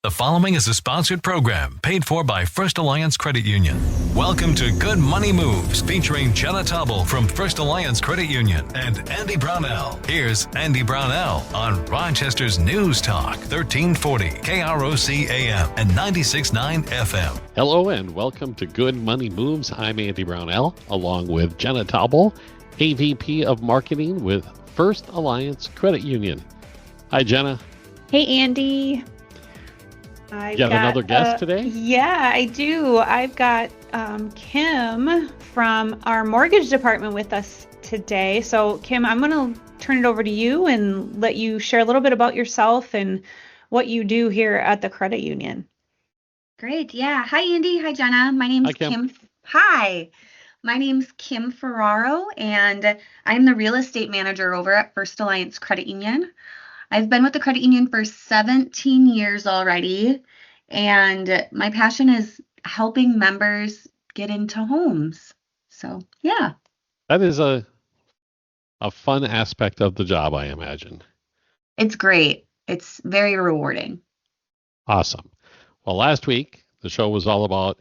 The following is a sponsored program paid for by First Alliance Credit Union. Welcome to Good Money Moves, featuring Jenna Taubel from First Alliance Credit Union and Andy Brownell. Here's Andy Brownell on Rochester's News Talk, 1340 KROC AM and 96.9 FM. Hello and welcome to Good Money Moves. I'm Andy Brownell, along with Jenna Taubel, AVP of Marketing with First Alliance Credit Union. Hi, Jenna. Hey, Andy. You got another guest today? Yeah, I do. I've got Kim from our mortgage department with us today. So, Kim, I'm going to turn it over to you and let you share a little bit about yourself and what you do here at the credit union. Great. Yeah. Hi, Andy. Hi, Jenna. My name's Kim. Hi. My name's Kim Ferraro, and I'm the real estate manager over at First Alliance Credit Union. I've been with the credit union for 17 years already, and my passion is helping members get into homes. So, yeah. That is a fun aspect of the job, I imagine. It's great. It's very rewarding. Awesome. Well, last week, the show was all about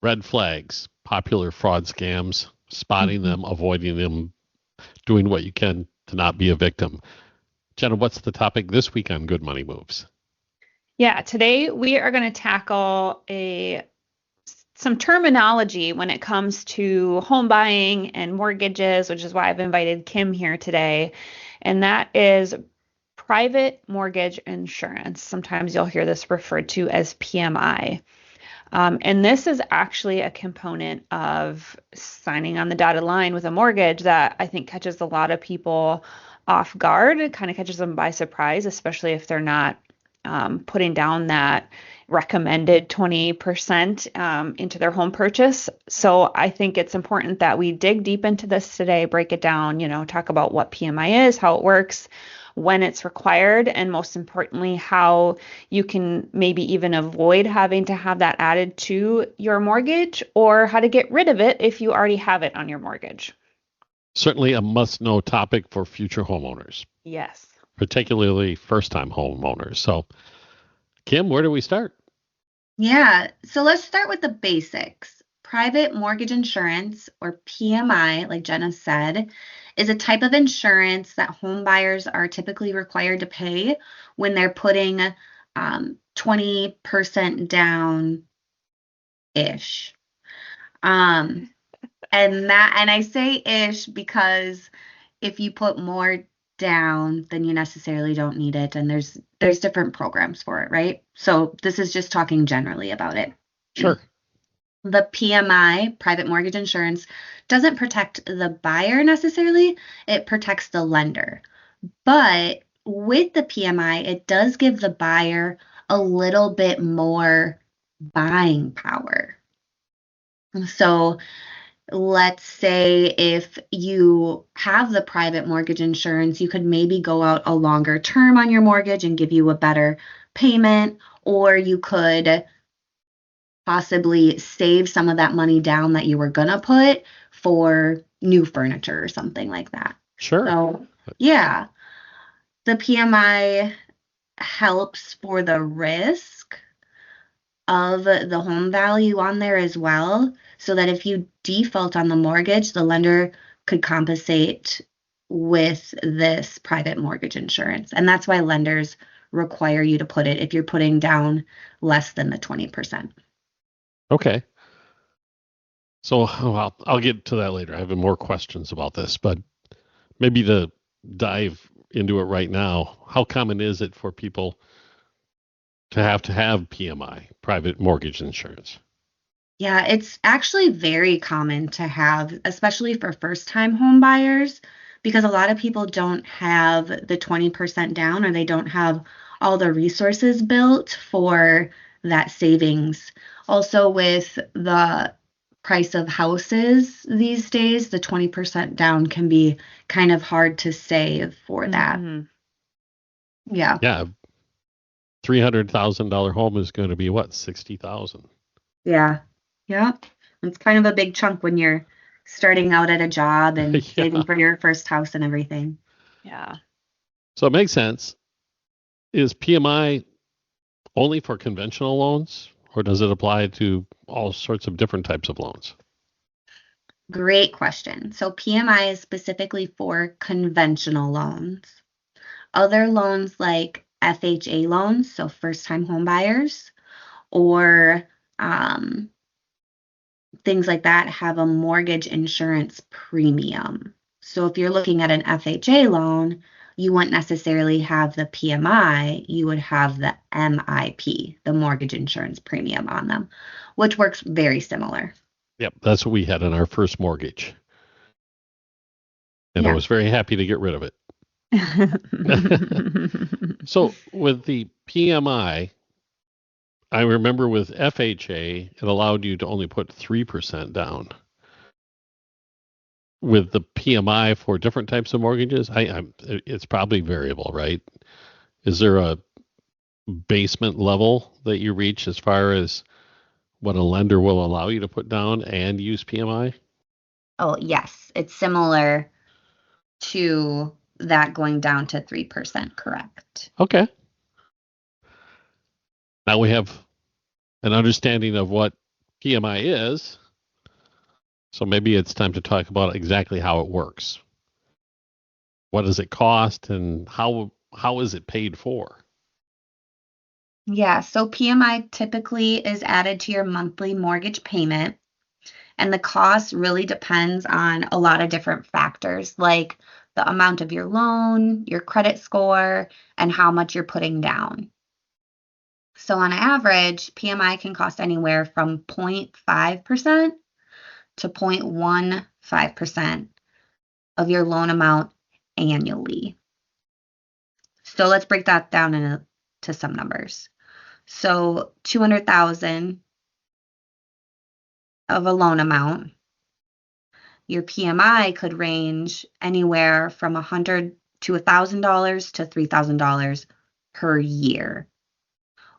red flags, popular fraud scams, spotting them, avoiding them, doing what you can to not be a victim. Jenna, what's the topic this week on Good Money Moves? Yeah, today we are going to tackle some terminology when it comes to home buying and mortgages, which is why I've invited Kim here today. And that is private mortgage insurance. Sometimes you'll hear this referred to as PMI. And this is actually a component of signing on the dotted line with a mortgage that I think catches a lot of people off guard. It kind of catches them by surprise, especially if they're not putting down that recommended 20% into their home purchase. So I think it's important that we dig deep into this today, break it down, talk about what PMI is, how it works, when it's required, and most importantly, how you can maybe even avoid having to have that added to your mortgage, or how to get rid of it if you already have it on your mortgage. Certainly a must-know topic for future homeowners. Yes. Particularly first-time homeowners. So, Kim, where do we start? Yeah, so let's start with the basics. Private mortgage insurance, or PMI, like Jenna said, is a type of insurance that home buyers are typically required to pay when they're putting 20% down-ish. And I say ish because if you put more down, then you necessarily don't need it. And there's different programs for it, right? So this is just talking generally about it. Sure. The PMI, private mortgage insurance, doesn't protect the buyer necessarily. It protects the lender. But with the PMI, it does give the buyer a little bit more buying power. So let's say if you have the private mortgage insurance, you could maybe go out a longer term on your mortgage and give you a better payment, or you could possibly save some of that money down that you were going to put for new furniture or something like that. Sure. So, yeah, the PMI helps for the risk of the home value on there as well, so that if you default on the mortgage, the lender could compensate with this private mortgage insurance. And that's why lenders require you to put it if you're putting down less than the 20%. Okay. So I'll get to that later. I have more questions about this, but maybe to dive into it right now, how common is it for people to have PMI, private mortgage insurance? Yeah, it's actually very common to have, especially for first-time home buyers, because a lot of people don't have the 20% down, or they don't have all the resources built for that savings. Also, with the price of houses these days, the 20% down can be kind of hard to save for that. Mm-hmm. Yeah. Yeah. $300,000 home is going to be what, $60,000? Yeah. Yeah. It's kind of a big chunk when you're starting out at a job and saving for your first house and everything. Yeah. So it makes sense. Is PMI only for conventional loans, or does it apply to all sorts of different types of loans? Great question. So PMI is specifically for conventional loans. Other loans like FHA loans, so first-time home buyers, or things like that have a mortgage insurance premium. So if you're looking at an FHA loan, you wouldn't necessarily have the PMI, you would have the MIP, the mortgage insurance premium on them, which works very similar. Yep, that's what we had in our first mortgage. And I Yeah. was very happy to get rid of it. So with the PMI, I remember with FHA, it allowed you to only put 3% down. With the PMI for different types of mortgages, it's probably variable, right? Is there a basement level that you reach as far as what a lender will allow you to put down and use PMI? Oh, yes. It's similar to that going down to 3%, correct? Okay. Now we have an understanding of what PMI is. So maybe it's time to talk about exactly how it works. What does it cost and how is it paid for? Yeah, so PMI typically is added to your monthly mortgage payment, and the cost really depends on a lot of different factors, like the amount of your loan, your credit score, and how much you're putting down. So on average, PMI can cost anywhere from 0.5% to 0.15% of your loan amount annually. So let's break that down into some numbers. So 200,000 of a loan amount, your PMI could range anywhere from $100 to $1,000 to $3,000 per year,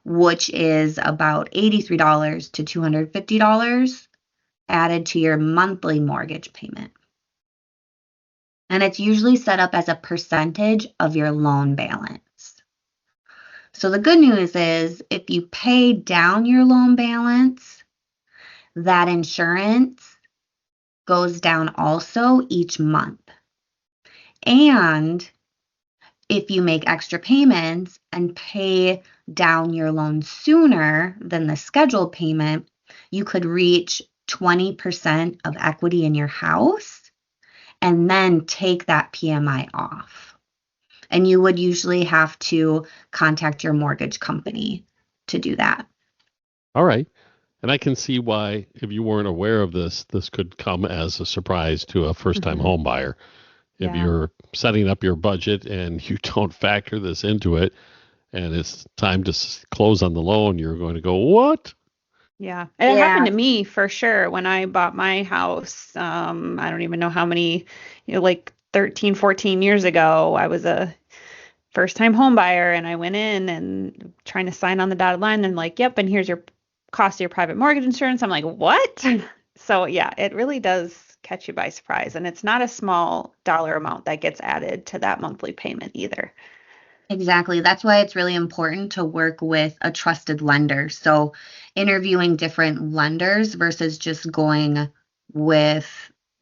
which is about $83 to $250 added to your monthly mortgage payment. And it's usually set up as a percentage of your loan balance. So the good news is if you pay down your loan balance, that insurance goes down also each month. And if you make extra payments and pay down your loan sooner than the scheduled payment, you could reach 20% of equity in your house and then take that PMI off. And you would usually have to contact your mortgage company to do that. All right. And I can see why, if you weren't aware of this could come as a surprise to a first-time home buyer. If you're setting up your budget and you don't factor this into it, and it's time to close on the loan, you're going to go, what? Yeah. And it happened to me for sure when I bought my house. I don't even know how many, like 13, 14 years ago, I was a first-time home buyer and I went in and trying to sign on the dotted line and like, yep, and here's your cost of your private mortgage insurance. I'm like, what? So yeah, it really does catch you by surprise. And it's not a small dollar amount that gets added to that monthly payment either. Exactly. That's why it's really important to work with a trusted lender. So interviewing different lenders versus just going with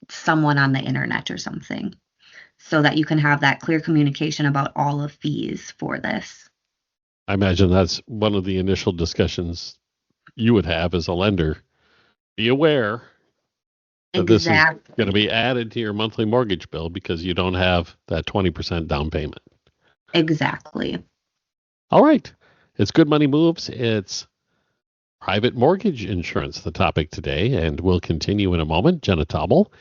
someone on the internet or something, so that you can have that clear communication about all of fees for this. I imagine that's one of the initial discussions you would have as a lender. Be aware that this is going to be added to your monthly mortgage bill because you don't have that 20% down payment. Exactly. All right. It's Good Money Moves. It's private mortgage insurance, the topic today, and we'll continue in a moment. Jenna Taubel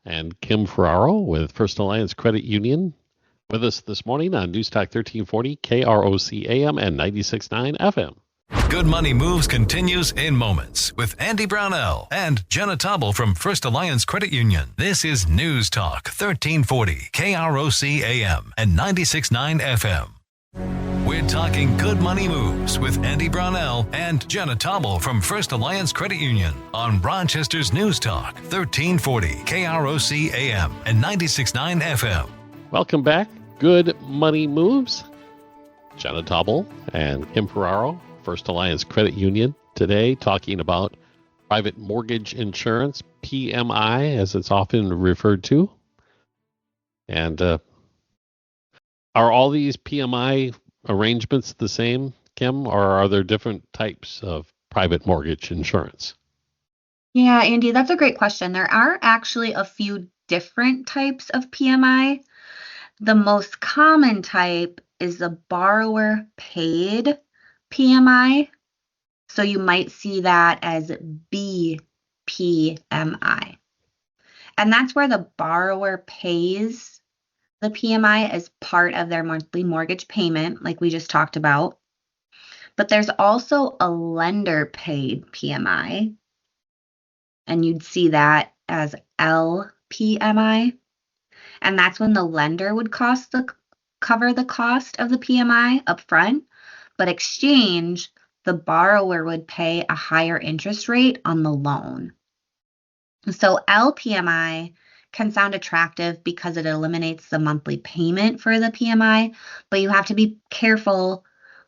and Kim Ferraro with First Alliance Credit Union with us this morning on News Talk 1340, KROC AM and 96.9 FM. Good Money Moves continues in moments with Andy Brownell and Jenna Taubel from First Alliance Credit Union. This is News Talk 1340, KROC AM and 96.9 FM. We're talking Good Money Moves with Andy Brownell and Jenna Taubel from First Alliance Credit Union on Rochester's News Talk 1340, KROC AM and 96.9 FM. Welcome back. Good Money Moves. Jenna Taubel and Kim Ferraro, First Alliance Credit Union today, talking about private mortgage insurance, PMI, as it's often referred to. And are all these PMI arrangements the same, Kim, or are there different types of private mortgage insurance? Yeah, Andy, that's a great question. There are actually a few different types of PMI. The most common type is the borrower paid PMI. So you might see that as BPMI. And that's where the borrower pays the PMI as part of their monthly mortgage payment, like we just talked about. But there's also a lender paid PMI, and you'd see that as LPMI. And that's when the lender would cover the cost of the PMI upfront, but exchange, the borrower would pay a higher interest rate on the loan. So LPMI can sound attractive because it eliminates the monthly payment for the PMI, but you have to be careful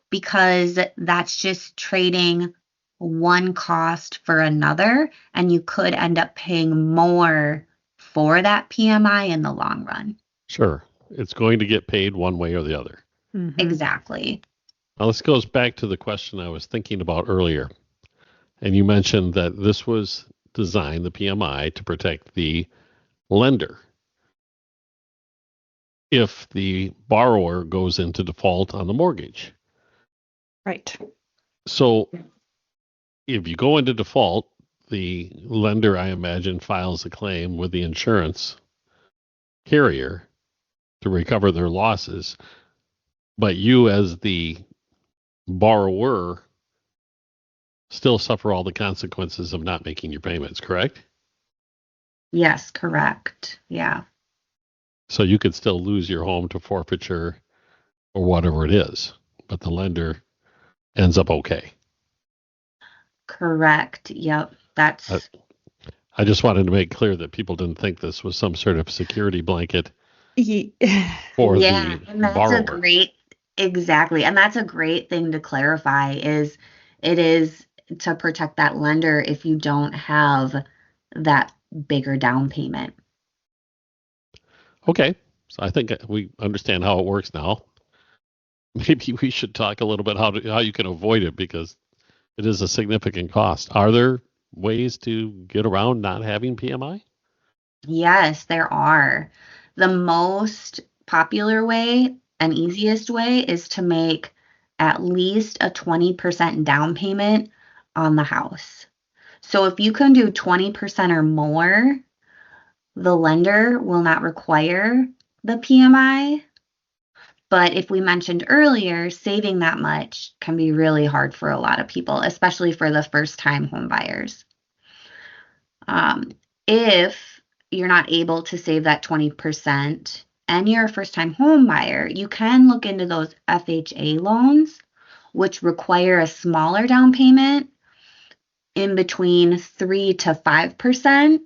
because that's just trading one cost for another, and you could end up paying more for that PMI in the long run. Sure. It's going to get paid one way or the other. Mhm. Exactly. Now, this goes back to the question I was thinking about earlier. And you mentioned that this was designed, the PMI, to protect the lender if the borrower goes into default on the mortgage. Right. So if you go into default, the lender, I imagine, files a claim with the insurance carrier to recover their losses. But you, as the borrower, still suffer all the consequences of not making your payments, correct? Yes, correct. Yeah. So you could still lose your home to forfeiture or whatever it is, but the lender ends up okay. Correct. Yep. That's I just wanted to make clear that people didn't think this was some sort of security blanket for yeah, the and that's borrower. exactly. And that's a great thing to clarify is it is to protect that lender if you don't have that bigger down payment. Okay, so I think we understand how it works now. Maybe we should talk a little bit how you can avoid it because it is a significant cost. Are there ways to get around not having PMI? Yes, there are. The most popular way and easiest way is to make at least a 20% down payment on the house. So if you can do 20% or more, the lender will not require the PMI. But if we mentioned earlier, saving that much can be really hard for a lot of people, especially for the first-time home buyers. If you're not able to save that 20% and you're a first-time home buyer, you can look into those FHA loans, which require a smaller down payment in between 3 to 5%.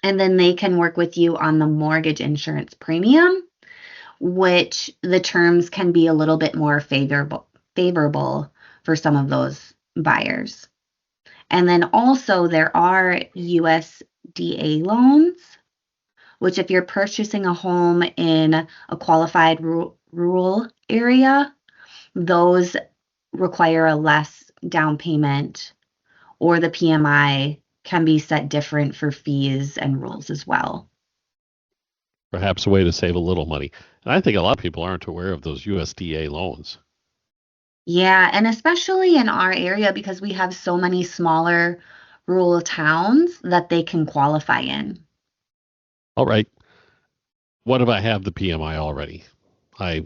And then they can work with you on the mortgage insurance premium, which the terms can be a little bit more favorable for some of those buyers. And then also there are USDA loans, which if you're purchasing a home in a qualified rural area, those require a less down payment, or the PMI can be set different for fees and rules as well. Perhaps a way to save a little money. And I think a lot of people aren't aware of those USDA loans. Yeah, and especially in our area because we have so many smaller rural towns that they can qualify in. All right. What if I have the PMI already? I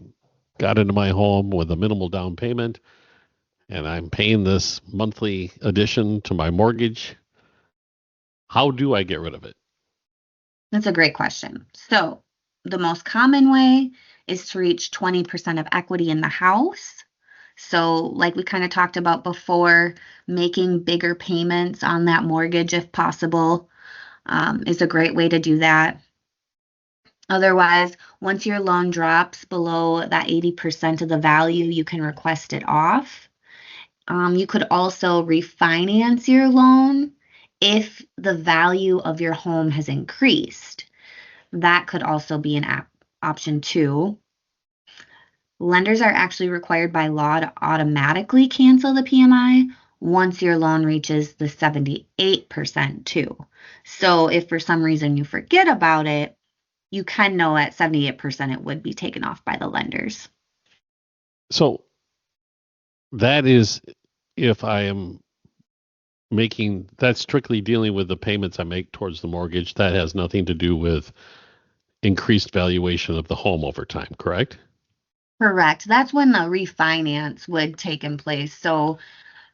got into my home with a minimal down payment and I'm paying this monthly addition to my mortgage. How do I get rid of it? That's a great question. So the most common way is to reach 20% of equity in the house. So like we kind of talked about before, making bigger payments on that mortgage if possible is a great way to do that. Otherwise, once your loan drops below that 80% of the value, you can request it off. You could also refinance your loan if the value of your home has increased. That could also be an option too. Lenders are actually required by law to automatically cancel the PMI once your loan reaches the 78% too. So if for some reason you forget about it, you can know at 78% it would be taken off by the lenders. So that is if I am making, that's strictly dealing with the payments I make towards the mortgage. That has nothing to do with increased valuation of the home over time, correct? Correct. That's when the refinance would take in place. So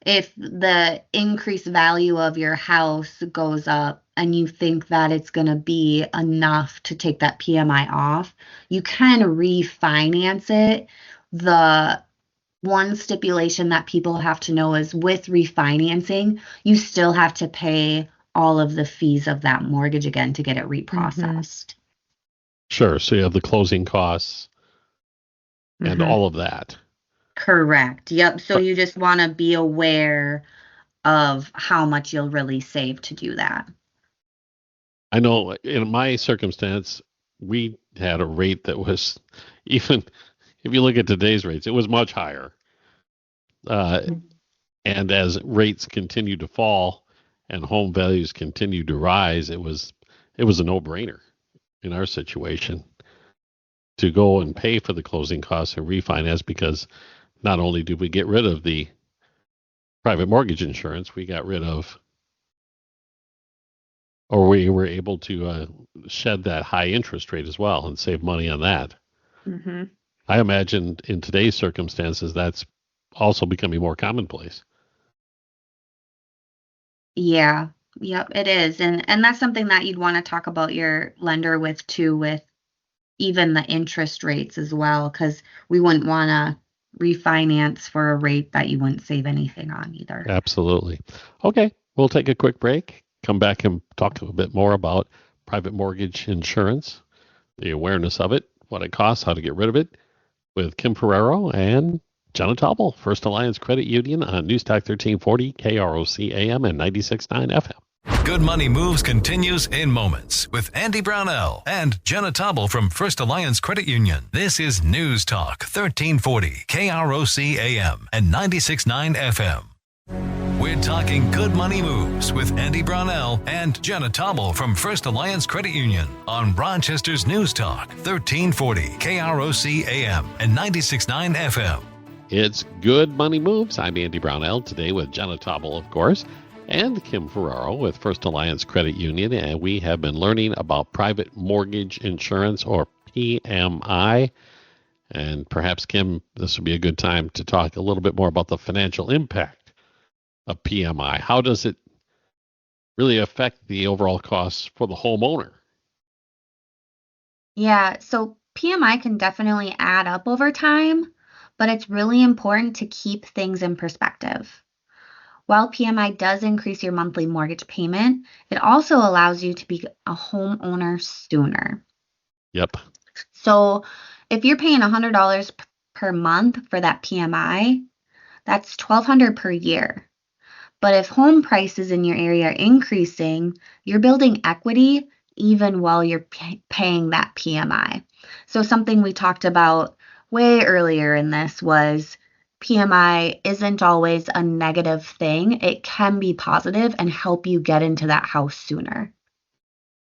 if the increased value of your house goes up and you think that it's going to be enough to take that PMI off, you can refinance it. The one stipulation that people have to know is with refinancing, you still have to pay all of the fees of that mortgage again to get it reprocessed. Sure. So you have the closing costs and all of that. Correct. Yep. So you just want to be aware of how much you'll really save to do that. I know in my circumstance, we had a rate that was, even if you look at today's rates, it was much higher. And as rates continued to fall and home values continued to rise, it was a no-brainer in our situation to go and pay for the closing costs and refinance, because not only did we get rid of the private mortgage insurance, we got rid of, or we were able to shed that high interest rate as well and save money on that. I imagine in today's circumstances, that's also becoming more commonplace. Yeah. Yep, it is. And that's something that you'd want to talk about your lender with too, with even the interest rates as well, because we wouldn't want to refinance for a rate that you wouldn't save anything on either. Absolutely. Okay, we'll take a quick break, come back and talk a bit more about private mortgage insurance, the awareness of it, what it costs, how to get rid of it, with Kim Ferrero and Jenna Taubel, First Alliance Credit Union on News Talk 1340, KROC AM and 96.9 FM. Good Money Moves continues in moments with Andy Brownell and Jenna Taubel from First Alliance Credit Union. This is News Talk 1340, KROC AM and 96.9 FM. We're talking good money moves with Andy Brownell and Jenna Taubel from First Alliance Credit Union on Rochester's News Talk 1340, KROC AM and 96.9 FM. It's Good Money Moves. I'm Andy Brownell, today with Jenna Taubel, of course, and Kim Ferrero with First Alliance Credit Union, and we have been learning about private mortgage insurance, or PMI. And perhaps, Kim, this would be a good time to talk a little bit more about the financial impact of PMI. How does it really affect the overall costs for the homeowner? Yeah, so PMI can definitely add up over time, but it's really important to keep things in perspective. While PMI does increase your monthly mortgage payment, it also allows you to be a homeowner sooner. Yep. So if you're paying $100 per month for that PMI, that's $1,200 per year. But if home prices in your area are increasing, you're building equity even while you're paying that PMI. So something we talked about way earlier in this was PMI isn't always a negative thing. It can be positive and help you get into that house sooner.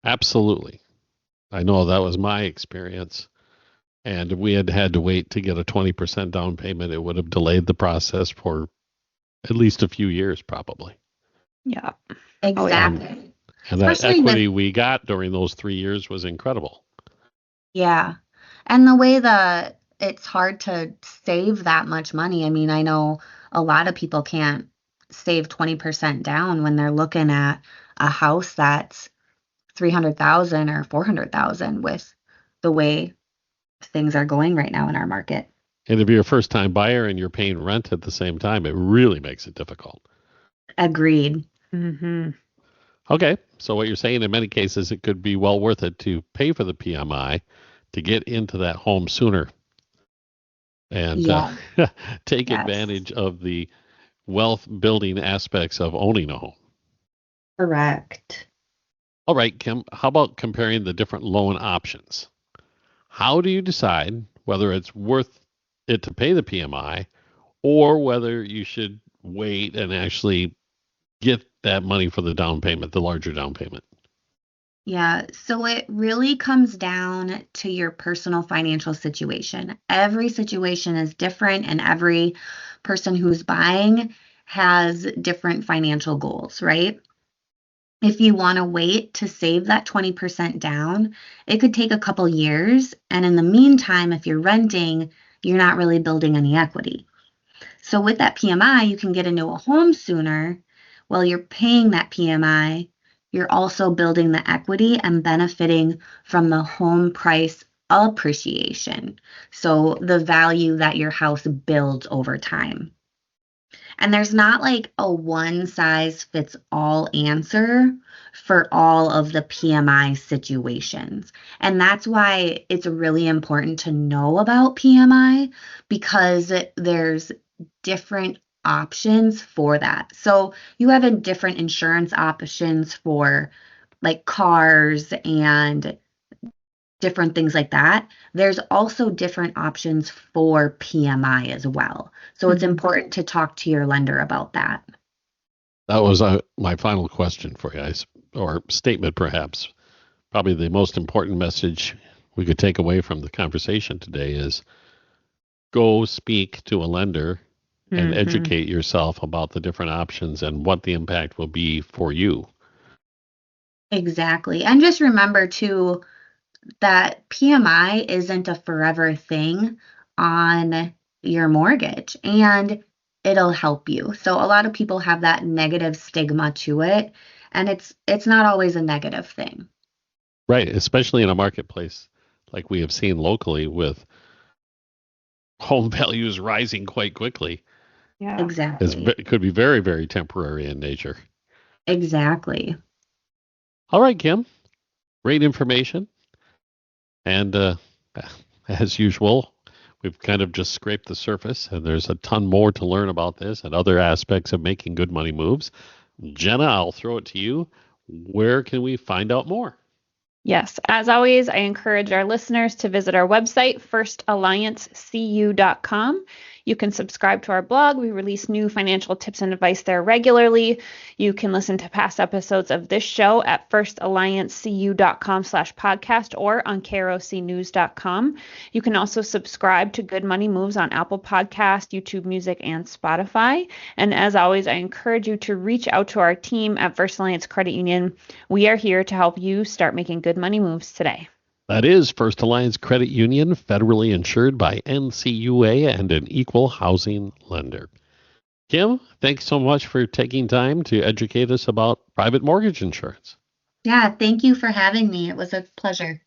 Absolutely. I know that was my experience. And if we had to wait to get a 20% down payment, it would have delayed the process for at least a few years, probably. Yeah. Exactly. And that equity we got during those 3 years was incredible. Yeah. And the way that it's hard to save that much money. I mean, I know a lot of people can't save 20% down when they're looking at a house that's $300,000 or $400,000 with the way things are going right now in our market. And if you're a first-time buyer and you're paying rent at the same time, it really makes it difficult. Agreed. Okay, so what you're saying, in many cases, it could be well worth it to pay for the PMI to get into that home sooner and take advantage of the wealth building aspects of owning a home. Correct. All right, Kim, how about comparing the different loan options? How do you decide whether it's worth it to pay the PMI or whether you should wait and actually get that money for the down payment, the larger down payment? Yeah, so it really comes down to your personal financial situation. Every situation is different, and every person who's buying has different financial goals, right? If you want to wait to save that 20% down, it could take a couple years. And in the meantime, if you're renting, you're not really building any equity. So with that PMI, you can get into a home sooner. While you're paying that PMI, you're also building the equity and benefiting from the home price appreciation. So the value that your house builds over time. And there's not like a one size fits all answer for all of the PMI situations. And that's why it's really important to know about PMI, because there's different options for that. So you have different insurance options for like cars and different things like that. There's also different options for PMI as well. So it's important to talk to your lender about that. That was my final question for you, or statement perhaps. Probably the most important message we could take away from the conversation today is go speak to a lender and educate yourself about the different options and what the impact will be for you. Exactly. And just remember too, that PMI isn't a forever thing on your mortgage, and it'll help you. So a lot of people have that negative stigma to it, and it's not always a negative thing. Right, especially in a marketplace like we have seen locally with home values rising quite quickly. Yeah. Exactly. It could be very, very temporary in nature. Exactly. All right, Kim. Great information. And as usual, we've kind of just scraped the surface, and there's a ton more to learn about this and other aspects of making good money moves. Jenna, I'll throw it to you. Where can we find out more? Yes, as always, I encourage our listeners to visit our website, firstalliancecu.com. You can subscribe to our blog. We release new financial tips and advice there regularly. You can listen to past episodes of this show at firstalliancecu.com/podcast or on krocnews.com. You can also subscribe to Good Money Moves on Apple Podcasts, YouTube Music, and Spotify. And as always, I encourage you to reach out to our team at First Alliance Credit Union. We are here to help you start making good money moves today. That is First Alliance Credit Union, federally insured by NCUA and an equal housing lender. Kim, thanks so much for taking time to educate us about private mortgage insurance. Yeah, thank you for having me. It was a pleasure.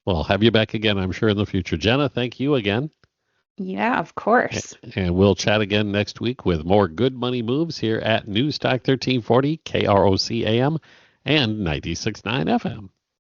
Well, have you back again, I'm sure, in the future. Jenna, thank you again. Yeah, of course. And we'll chat again next week with more good money moves here at Newstalk 1340, KROC AM, and 96.9 FM.